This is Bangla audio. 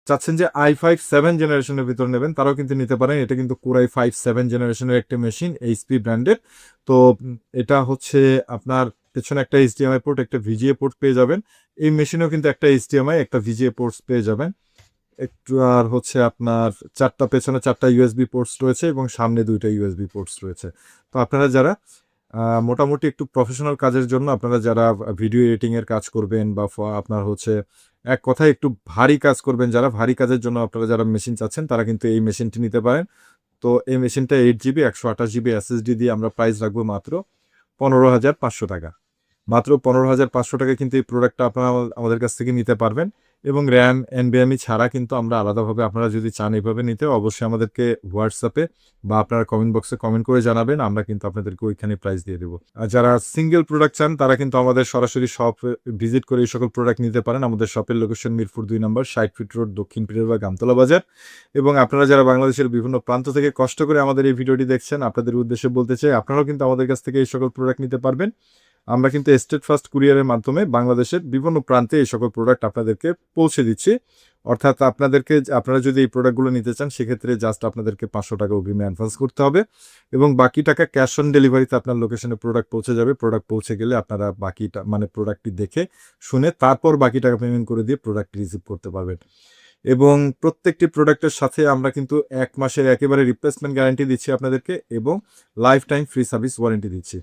চাচ্ছেন যে i5 7 জেনারেশনের ভিতর নেবেন, তারাও কিন্তু নিতে পারেন। এটা কিন্তু Core i5 7 জেনারেশনের একটা মেশিন, এইচপি ব্র্যান্ডের। তো এটা হচ্ছে আপনার পেছনে একটা এইচডিএমআই পোর্ট, একটা ভিজিএ পোর্ট পেয়ে যাবেন। এই মেশিনেও কিন্তু একটা এইচডিএমআই, একটা ভিজিএ পোর্টস পেয়ে যাবেন। একটু আর হচ্ছে আপনার পেছনে 4টা ইউএসবি পোর্টস রয়েছে এবং সামনে 2টা ইউএসবি পোর্টস রয়েছে। তো আপনারা যারা মোটামুটি একটু প্রফেশনাল কাজের জন্য, আপনারা যারা ভিডিও এডিটিং এর কাজ করবেন বা আপনার হচ্ছে এক কথায় একটু ভারী কাজ করবেন, যারা ভারী কাজের জন্য আপনারা যারা মেশিন চাচ্ছেন, তারা কিন্তু এই মেশিনটি নিতে পারেন। তো এই মেশিনটা 8 জিবি 128 জিবি এসএসডি দিয়ে আমরা প্রাইস রাখবো মাত্র 15,500 টাকা। মাত্র 15,500 টাকায় কিন্তু এই প্রোডাক্টটা আপনারা আমাদের কাছ থেকে নিতে পারবেন। এবং র্যাম এনবিএমই ছাড়া কিন্তু আমরা আলাদাভাবে, আপনারা যদি চান এভাবে নিতে, অবশ্যই আমাদেরকে হোয়াটসঅ্যাপে বা আপনারা কমেন্ট বক্সে কমেন্ট করে জানাবেন, আমরা কিন্তু আপনাদেরকে ওইখানে প্রাইস দিয়ে দেবো। আর যারা সিঙ্গেল প্রোডাক্ট চান, তারা কিন্তু আমাদের সরাসরি শপ ভিজিট করে এই সকল প্রোডাক্ট নিতে পারেন। আমাদের শপের লোকেশন মিরপুর 2 নম্বর 60 ফিট রোড, দক্ষিণ পীরেরবাগ, গামতলা বাজার। এবং আপনারা যারা বাংলাদেশের বিভিন্ন প্রান্ত থেকে কষ্ট করে আমাদের এই ভিডিওটি দেখছেন, আপনাদের উদ্দেশ্যে বলতে চাই, আপনারাও কিন্তু আমাদের কাছ থেকে এই সকল প্রোডাক্ট নিতে পারবেন। আমরা কিন্তু স্টেট ফার্স্ট কুরিয়ারের মাধ্যমে বাংলাদেশের বিভিন্ন প্রান্তে এই সকল প্রোডাক্ট আপনাদেরকে পৌঁছে দিচ্ছি। অর্থাৎ আপনারা যদি এই প্রোডাক্টগুলো নিতে চান, সেক্ষেত্রে জাস্ট আপনাদেরকে 500 টাকা অগ্রিমে অ্যাডভান্স করতে হবে এবং বাকি টাকা ক্যাশ অন ডেলিভারিতে আপনার লোকেশনে প্রোডাক্ট পৌঁছে যাবে। প্রোডাক্ট পৌঁছে গেলে আপনারা বাকিটা, মানে প্রোডাক্টটি দেখে শুনে তারপর বাকি টাকা পেমেন্ট করে দিয়ে প্রোডাক্ট রিসিভ করতে পারবেন। এবং প্রত্যেকটি প্রোডাক্টের সাথে আমরা কিন্তু 1 মাসের একেবারে রিপ্লেসমেন্ট গ্যারান্টি দিচ্ছি আপনাদেরকে এবং life time free service warranty দিচ্ছি।